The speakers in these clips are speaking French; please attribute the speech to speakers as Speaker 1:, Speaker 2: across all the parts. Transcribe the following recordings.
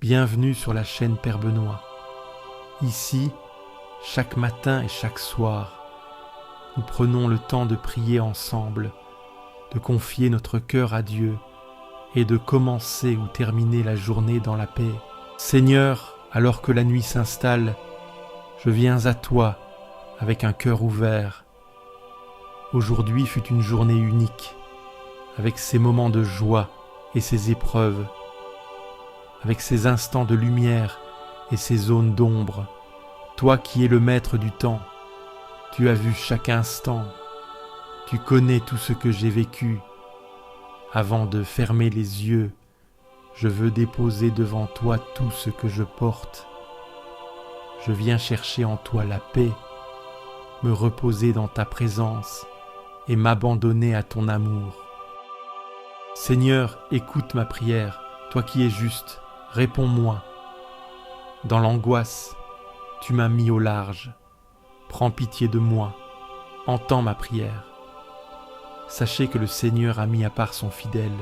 Speaker 1: Bienvenue sur la chaîne Père Benoît. Ici, chaque matin et chaque soir, nous prenons le temps de prier ensemble, de confier notre cœur à Dieu et de commencer ou terminer la journée dans la paix. Seigneur, alors que la nuit s'installe, je viens à toi avec un cœur ouvert. Aujourd'hui fut une journée unique, avec ses moments de joie et ses épreuves, avec ses instants de lumière et ses zones d'ombre. Toi qui es le maître du temps, tu as vu chaque instant, tu connais tout ce que j'ai vécu. Avant de fermer les yeux, je veux déposer devant toi tout ce que je porte. Je viens chercher en toi la paix, me reposer dans ta présence et m'abandonner à ton amour. Seigneur, écoute ma prière, toi qui es juste, réponds-moi. Dans l'angoisse, tu m'as mis au large. Prends pitié de moi, entends ma prière. Sachez que le Seigneur a mis à part son fidèle.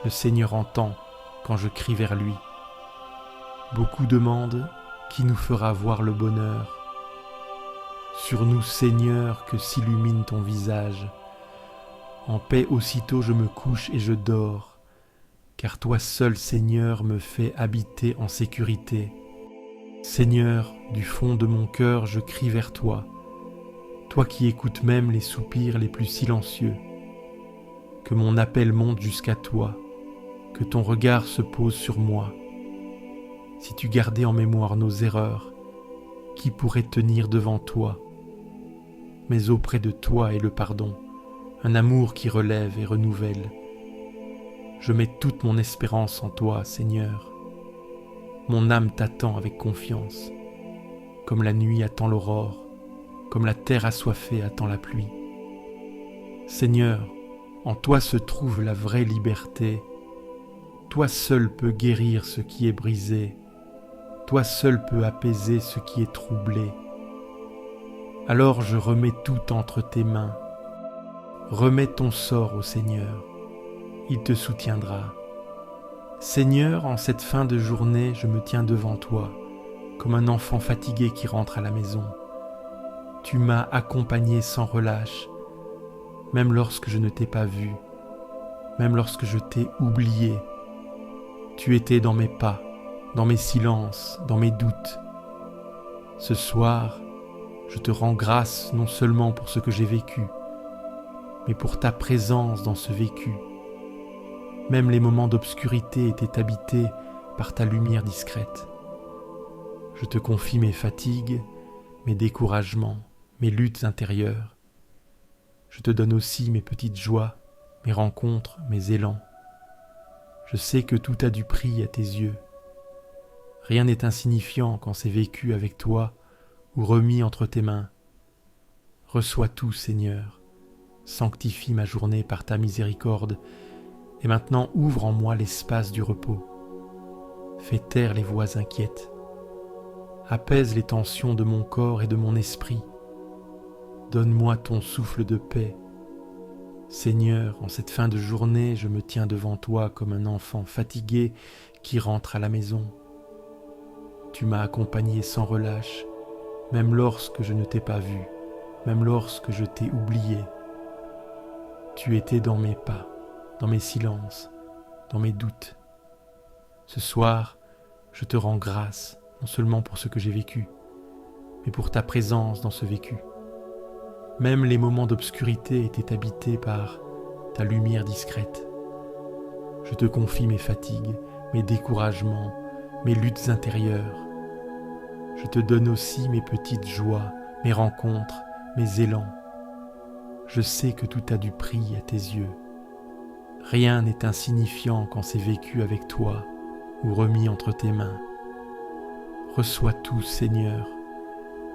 Speaker 1: Le Seigneur entend quand je crie vers lui. Beaucoup demandent qui nous fera voir le bonheur. Sur nous, Seigneur, que s'illumine ton visage. En paix aussitôt je me couche et je dors, car toi seul, Seigneur, me fais habiter en sécurité. Seigneur, du fond de mon cœur, je crie vers toi, toi qui écoutes même les soupirs les plus silencieux. Que mon appel monte jusqu'à toi, que ton regard se pose sur moi. Si tu gardais en mémoire nos erreurs, qui pourrait tenir devant toi? Mais auprès de toi est le pardon, un amour qui relève et renouvelle. Je mets toute mon espérance en toi, Seigneur. Mon âme t'attend avec confiance, comme la nuit attend l'aurore, comme la terre assoiffée attend la pluie. Seigneur, en toi se trouve la vraie liberté. Toi seul peux guérir ce qui est brisé. Toi seul peux apaiser ce qui est troublé. Alors je remets tout entre tes mains. Remets ton sort au Seigneur, il te soutiendra. Seigneur, en cette fin de journée, je me tiens devant toi, comme un enfant fatigué qui rentre à la maison. Tu m'as accompagné sans relâche, même lorsque je ne t'ai pas vu, même lorsque je t'ai oublié. Tu étais dans mes pas, dans mes silences, dans mes doutes. Ce soir, je te rends grâce non seulement pour ce que j'ai vécu, mais pour ta présence dans ce vécu. Même les moments d'obscurité étaient habités par ta lumière discrète. Je te confie mes fatigues, mes découragements, mes luttes intérieures. Je te donne aussi mes petites joies, mes rencontres, mes élans. Je sais que tout a du prix à tes yeux. Rien n'est insignifiant quand c'est vécu avec toi ou remis entre tes mains. Reçois tout, Seigneur. Sanctifie ma journée par ta miséricorde, et maintenant ouvre en moi l'espace du repos. Fais taire les voix inquiètes. Apaise les tensions de mon corps et de mon esprit. Donne-moi ton souffle de paix. Seigneur, en cette fin de journée, je me tiens devant toi comme un enfant fatigué qui rentre à la maison. Tu m'as accompagné sans relâche, même lorsque je ne t'ai pas vu, même lorsque je t'ai oublié. Tu étais dans mes pas, dans mes silences, dans mes doutes. Ce soir, je te rends grâce, non seulement pour ce que j'ai vécu, mais pour ta présence dans ce vécu. Même les moments d'obscurité étaient habités par ta lumière discrète. Je te confie mes fatigues, mes découragements, mes luttes intérieures. Je te donne aussi mes petites joies, mes rencontres, mes élans. Je sais que tout a du prix à tes yeux. Rien n'est insignifiant quand c'est vécu avec toi ou remis entre tes mains. Reçois tout, Seigneur.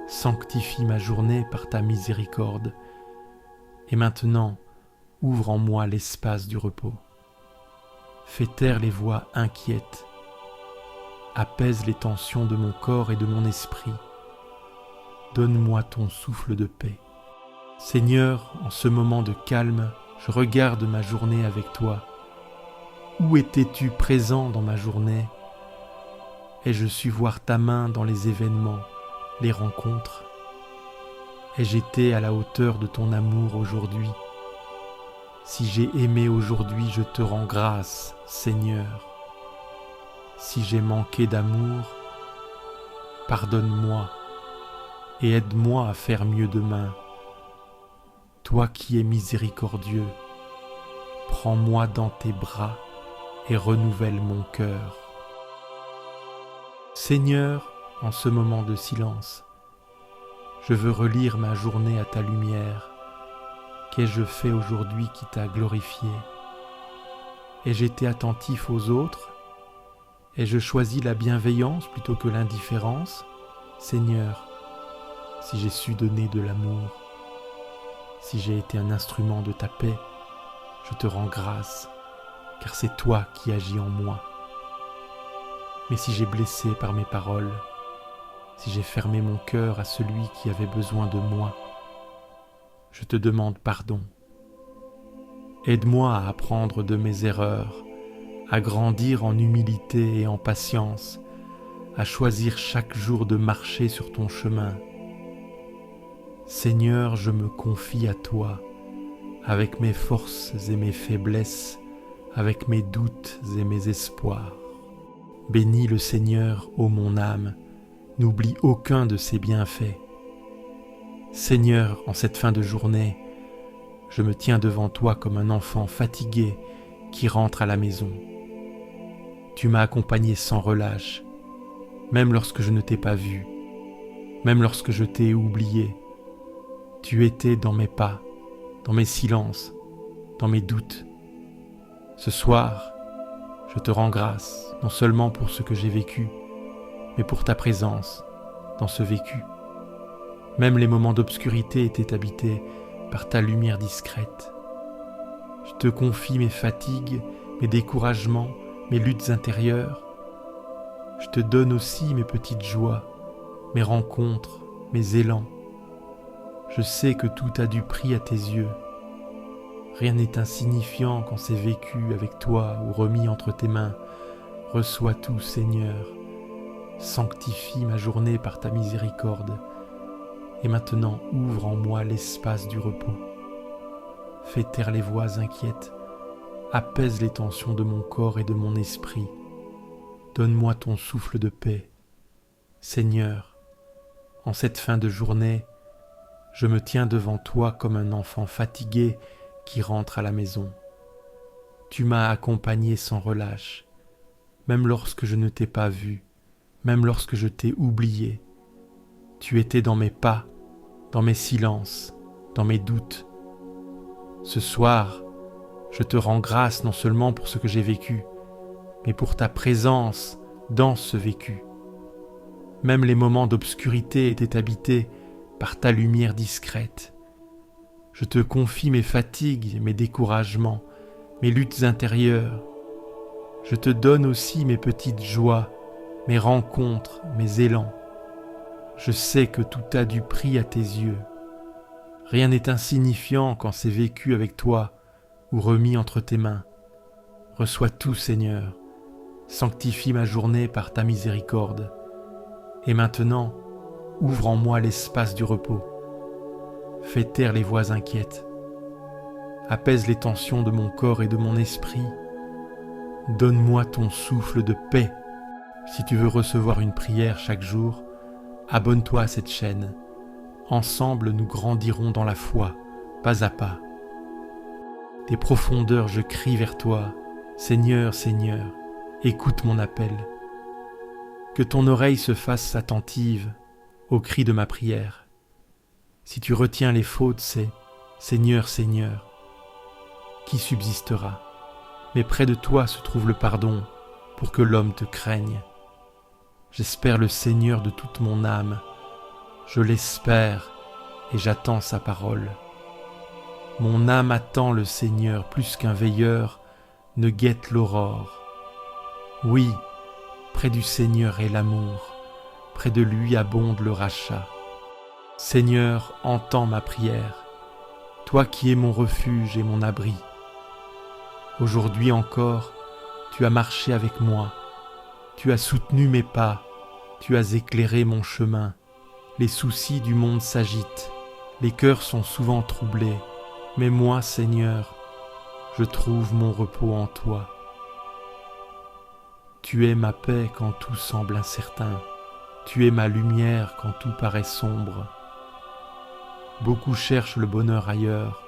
Speaker 1: Sanctifie ma journée par ta miséricorde. Et maintenant, ouvre en moi l'espace du repos. Fais taire les voix inquiètes. Apaise les tensions de mon corps et de mon esprit. Donne-moi ton souffle de paix. Seigneur, en ce moment de calme, je regarde ma journée avec toi. Où étais-tu présent dans ma journée? Ai-je su voir ta main dans les événements, les rencontres? Ai-je été à la hauteur de ton amour aujourd'hui? Si j'ai aimé aujourd'hui, je te rends grâce, Seigneur. Si j'ai manqué d'amour, pardonne-moi et aide-moi à faire mieux demain. Toi qui es miséricordieux, prends-moi dans tes bras et renouvelle mon cœur. Seigneur, en ce moment de silence, je veux relire ma journée à ta lumière. Qu'ai-je fait aujourd'hui qui t'a glorifié? Ai-je été attentif aux autres? Ai-je choisi la bienveillance plutôt que l'indifférence? Seigneur, si j'ai su donner de l'amour, si j'ai été un instrument de ta paix, je te rends grâce, car c'est toi qui agis en moi. Mais si j'ai blessé par mes paroles, si j'ai fermé mon cœur à celui qui avait besoin de moi, je te demande pardon. Aide-moi à apprendre de mes erreurs, à grandir en humilité et en patience, à choisir chaque jour de marcher sur ton chemin. Seigneur, je me confie à toi, avec mes forces et mes faiblesses, avec mes doutes et mes espoirs. Bénis le Seigneur, ô mon âme, n'oublie aucun de ses bienfaits. Seigneur, en cette fin de journée, je me tiens devant toi comme un enfant fatigué qui rentre à la maison. Tu m'as accompagné sans relâche, même lorsque je ne t'ai pas vu, même lorsque je t'ai oublié. Tu étais dans mes pas, dans mes silences, dans mes doutes. Ce soir, je te rends grâce, non seulement pour ce que j'ai vécu, mais pour ta présence dans ce vécu. Même les moments d'obscurité étaient habités par ta lumière discrète. Je te confie mes fatigues, mes découragements, mes luttes intérieures. Je te donne aussi mes petites joies, mes rencontres, mes élans. Je sais que tout a du prix à tes yeux. Rien n'est insignifiant quand c'est vécu avec toi ou remis entre tes mains. Reçois tout, Seigneur. Sanctifie ma journée par ta miséricorde. Et maintenant, ouvre en moi l'espace du repos. Fais taire les voix inquiètes. Apaise les tensions de mon corps et de mon esprit. Donne-moi ton souffle de paix. Seigneur, en cette fin de journée, je me tiens devant toi comme un enfant fatigué qui rentre à la maison. Tu m'as accompagné sans relâche, même lorsque je ne t'ai pas vu, même lorsque je t'ai oublié. Tu étais dans mes pas, dans mes silences, dans mes doutes. Ce soir, je te rends grâce non seulement pour ce que j'ai vécu, mais pour ta présence dans ce vécu. Même les moments d'obscurité étaient habités par ta lumière discrète. Je te confie mes fatigues, mes découragements, mes luttes intérieures. Je te donne aussi mes petites joies, mes rencontres, mes élans. Je sais que tout a du prix à tes yeux. Rien n'est insignifiant quand c'est vécu avec toi ou remis entre tes mains. Reçois tout, Seigneur. Sanctifie ma journée par ta miséricorde. Et maintenant, ouvre en moi l'espace du repos. Fais taire les voix inquiètes. Apaise les tensions de mon corps et de mon esprit. Donne-moi ton souffle de paix. Si tu veux recevoir une prière chaque jour, abonne-toi à cette chaîne. Ensemble, nous grandirons dans la foi, pas à pas. Des profondeurs, je crie vers toi. Seigneur, Seigneur, écoute mon appel. Que ton oreille se fasse attentive au cri de ma prière. Si tu retiens les fautes, c'est « Seigneur, Seigneur », qui subsistera. Mais près de toi se trouve le pardon pour que l'homme te craigne. J'espère le Seigneur de toute mon âme. Je l'espère et j'attends sa parole. Mon âme attend le Seigneur plus qu'un veilleur ne guette l'aurore. Oui, près du Seigneur est l'amour, près de lui abonde le rachat. Seigneur, entends ma prière, toi qui es mon refuge et mon abri. Aujourd'hui encore, tu as marché avec moi, Tu as soutenu mes pas, tu as éclairé mon chemin. Les soucis du monde s'agitent, les cœurs sont souvent troublés, mais moi, Seigneur, je trouve mon repos en toi. Tu es ma paix quand tout semble incertain, tu es ma lumière quand tout paraît sombre. Beaucoup cherchent le bonheur ailleurs,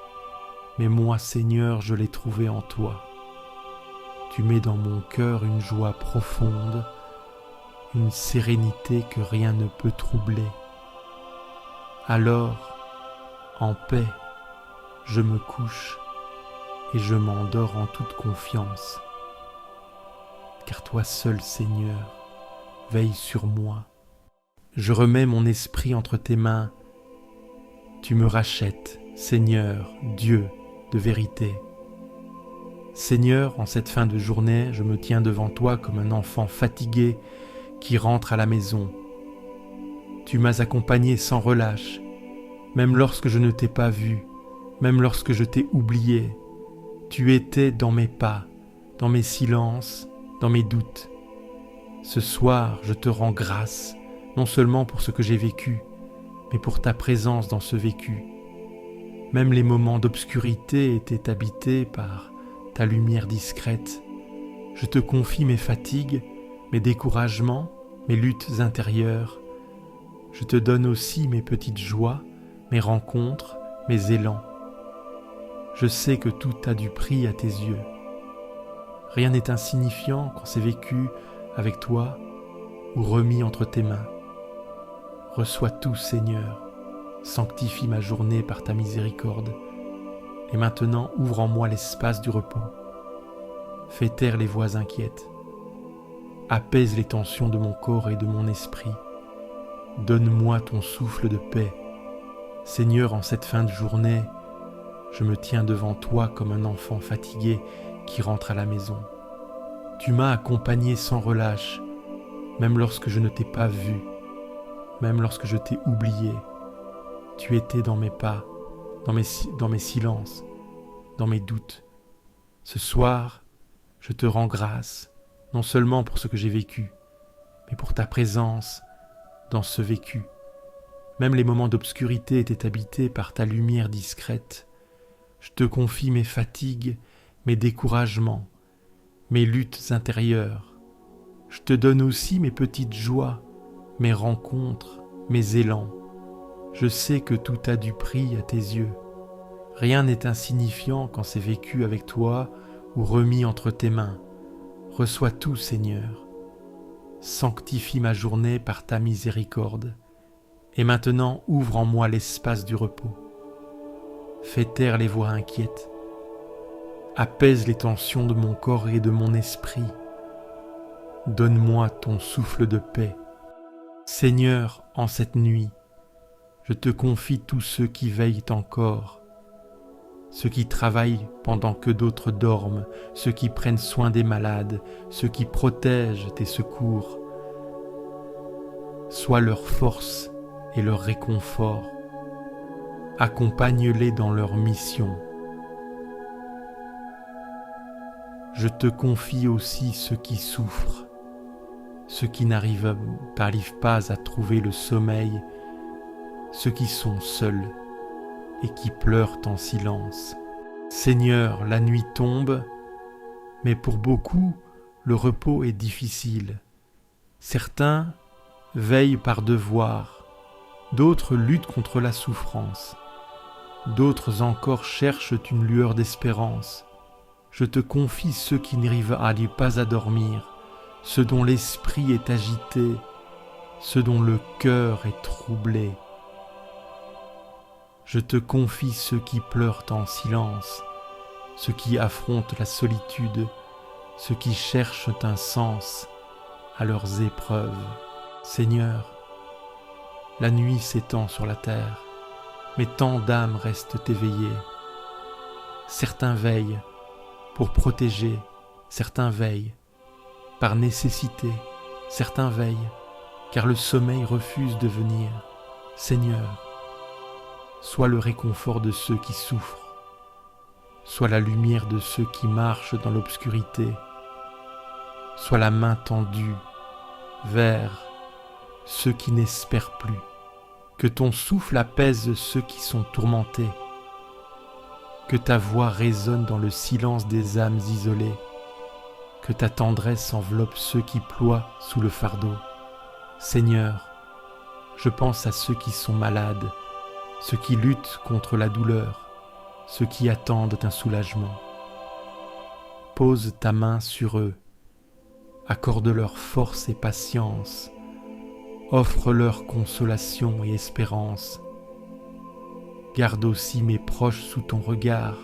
Speaker 1: mais moi, Seigneur, je l'ai trouvé en toi. Tu mets dans mon cœur une joie profonde, une sérénité que rien ne peut troubler. Alors, en paix, je me couche et je m'endors en toute confiance. Car toi seul, Seigneur, veille sur moi. Je remets mon esprit entre tes mains. Tu me rachètes, Seigneur, Dieu de vérité. Seigneur, en cette fin de journée, je me tiens devant toi comme un enfant fatigué qui rentre à la maison. Tu m'as accompagné sans relâche, même lorsque je ne t'ai pas vu, même lorsque je t'ai oublié. Tu étais dans mes pas, dans mes silences, dans mes doutes. Ce soir, je te rends grâce, non seulement pour ce que j'ai vécu, mais pour ta présence dans ce vécu. Même les moments d'obscurité étaient habités par ta lumière discrète. Je te confie mes fatigues, mes découragements, mes luttes intérieures. Je te donne aussi mes petites joies, mes rencontres, mes élans. Je sais que tout a du prix à tes yeux. Rien n'est insignifiant quand c'est vécu avec toi ou remis entre tes mains. Reçois tout, Seigneur. Sanctifie ma journée par ta miséricorde. Et maintenant, ouvre en moi l'espace du repos. Fais taire les voix inquiètes. Apaise les tensions de mon corps et de mon esprit. Donne-moi ton souffle de paix. Seigneur, en cette fin de journée, je me tiens devant toi comme un enfant fatigué qui rentre à la maison. Tu m'as accompagné sans relâche, même lorsque je ne t'ai pas vu, même lorsque je t'ai oublié. Tu étais dans mes pas, dans mes silences, dans mes doutes. Ce soir, je te rends grâce, non seulement pour ce que j'ai vécu, mais pour ta présence dans ce vécu. Même les moments d'obscurité étaient habités par ta lumière discrète. Je te confie mes fatigues, mes découragements, mes luttes intérieures. Je te donne aussi mes petites joies, mes rencontres, mes élans. Je sais que tout a du prix à tes yeux. Rien n'est insignifiant quand c'est vécu avec toi ou remis entre tes mains. Reçois tout, Seigneur. Sanctifie ma journée par ta miséricorde. Et maintenant, ouvre en moi l'espace du repos. Fais taire les voix inquiètes. Apaise les tensions de mon corps et de mon esprit. Donne-moi ton souffle de paix. Seigneur, en cette nuit, je te confie tous ceux qui veillent encore, ceux qui travaillent pendant que d'autres dorment, ceux qui prennent soin des malades, ceux qui protègent tes secours. Sois leur force et leur réconfort. Accompagne-les dans leur mission. Je te confie aussi ceux qui souffrent, ceux qui n'arrivent pas à trouver le sommeil, ceux qui sont seuls et qui pleurent en silence. Seigneur, la nuit tombe, mais pour beaucoup, le repos est difficile. Certains veillent par devoir, d'autres luttent contre la souffrance, d'autres encore cherchent une lueur d'espérance. Je te confie ceux qui n'arrivent pas à dormir, ceux dont l'esprit est agité, ceux dont le cœur est troublé. Je te confie ceux qui pleurent en silence, ceux qui affrontent la solitude, ceux qui cherchent un sens à leurs épreuves. Seigneur, la nuit s'étend sur la terre, mais tant d'âmes restent éveillées. Certains veillent pour protéger, certains veillent par nécessité, certains veillent car le sommeil refuse de venir. Seigneur, sois le réconfort de ceux qui souffrent, sois la lumière de ceux qui marchent dans l'obscurité, sois la main tendue vers ceux qui n'espèrent plus. Que ton souffle apaise ceux qui sont tourmentés. Que ta voix résonne dans le silence des âmes isolées. Que ta tendresse enveloppe ceux qui ploient sous le fardeau. Seigneur, je pense à ceux qui sont malades, ceux qui luttent contre la douleur, ceux qui attendent un soulagement. Pose ta main sur eux, accorde-leur force et patience, offre-leur consolation et espérance. Garde aussi mes proches sous ton regard,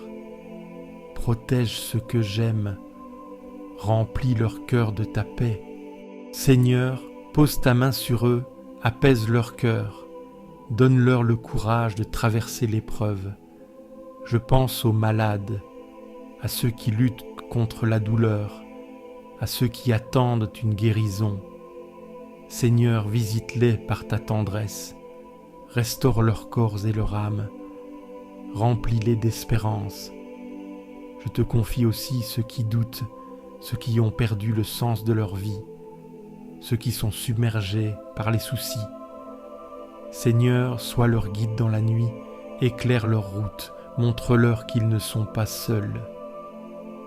Speaker 1: protège ceux que j'aime, remplis leur cœur de ta paix. Seigneur, pose ta main sur eux, apaise leur cœur, donne-leur le courage de traverser l'épreuve. Je pense aux malades, à ceux qui luttent contre la douleur, à ceux qui attendent une guérison. Seigneur, visite-les par ta tendresse, restaure leurs corps et leur âme, remplis-les d'espérance. Je te confie aussi ceux qui doutent, ceux qui ont perdu le sens de leur vie, ceux qui sont submergés par les soucis. Seigneur, sois leur guide dans la nuit, éclaire leur route, montre-leur qu'ils ne sont pas seuls.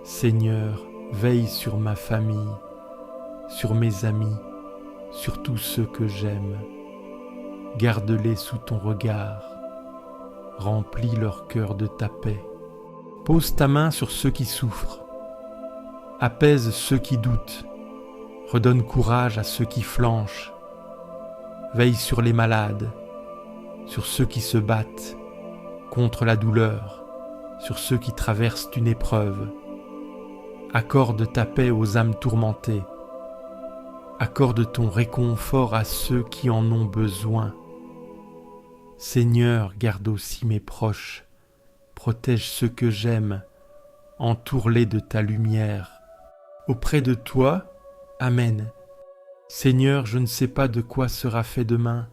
Speaker 1: Seigneur, veille sur ma famille, sur mes amis, sur tous ceux que j'aime. Garde-les sous ton regard, remplis leur cœur de ta paix. Pose ta main sur ceux qui souffrent, apaise ceux qui doutent, redonne courage à ceux qui flanchent. Veille sur les malades, sur ceux qui se battent contre la douleur, sur ceux qui traversent une épreuve. Accorde ta paix aux âmes tourmentées. Accorde ton réconfort à ceux qui en ont besoin. Seigneur, garde aussi mes proches, protège ceux que j'aime, entoure-les de ta lumière. Auprès de toi, Amen. Seigneur, je ne sais pas de quoi sera fait demain,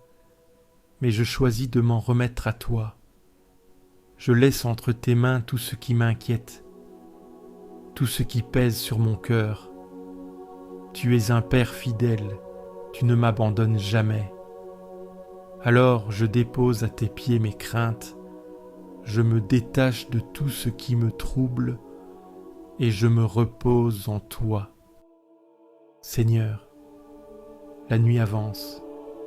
Speaker 1: mais je choisis de m'en remettre à toi. Je laisse entre tes mains tout ce qui m'inquiète, tout ce qui pèse sur mon cœur. Tu es un Père fidèle, tu ne m'abandonnes jamais. Alors je dépose à tes pieds mes craintes, je me détache de tout ce qui me trouble et je me repose en toi. Seigneur, la nuit avance,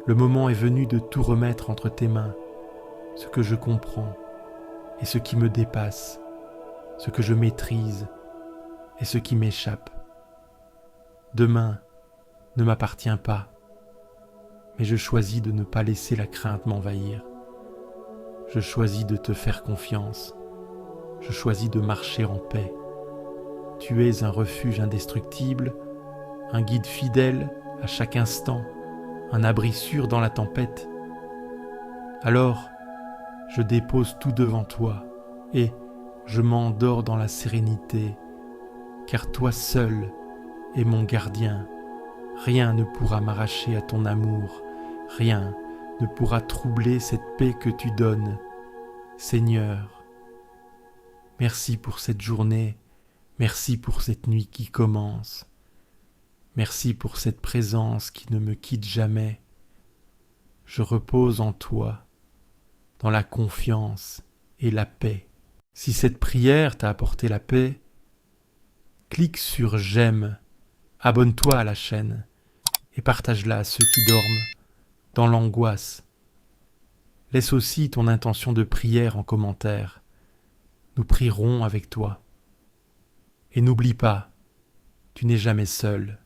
Speaker 1: le moment est venu de tout remettre entre tes mains, ce que je comprends et ce qui me dépasse, ce que je maîtrise et ce qui m'échappe. Demain ne m'appartient pas, mais je choisis de ne pas laisser la crainte m'envahir. Je choisis de te faire confiance, je choisis de marcher en paix. Tu es un refuge indestructible, un guide fidèle à chaque instant, un abri sûr dans la tempête. Alors, je dépose tout devant toi et je m'endors dans la sérénité, car toi seul es mon gardien. Rien ne pourra m'arracher à ton amour, rien ne pourra troubler cette paix que tu donnes. Seigneur, merci pour cette journée, merci pour cette nuit qui commence. Merci pour cette présence qui ne me quitte jamais. Je repose en toi, dans la confiance et la paix. Si cette prière t'a apporté la paix, clique sur j'aime, abonne-toi à la chaîne et partage-la à ceux qui dorment dans l'angoisse. Laisse aussi ton intention de prière en commentaire. Nous prierons avec toi. Et n'oublie pas, tu n'es jamais seul.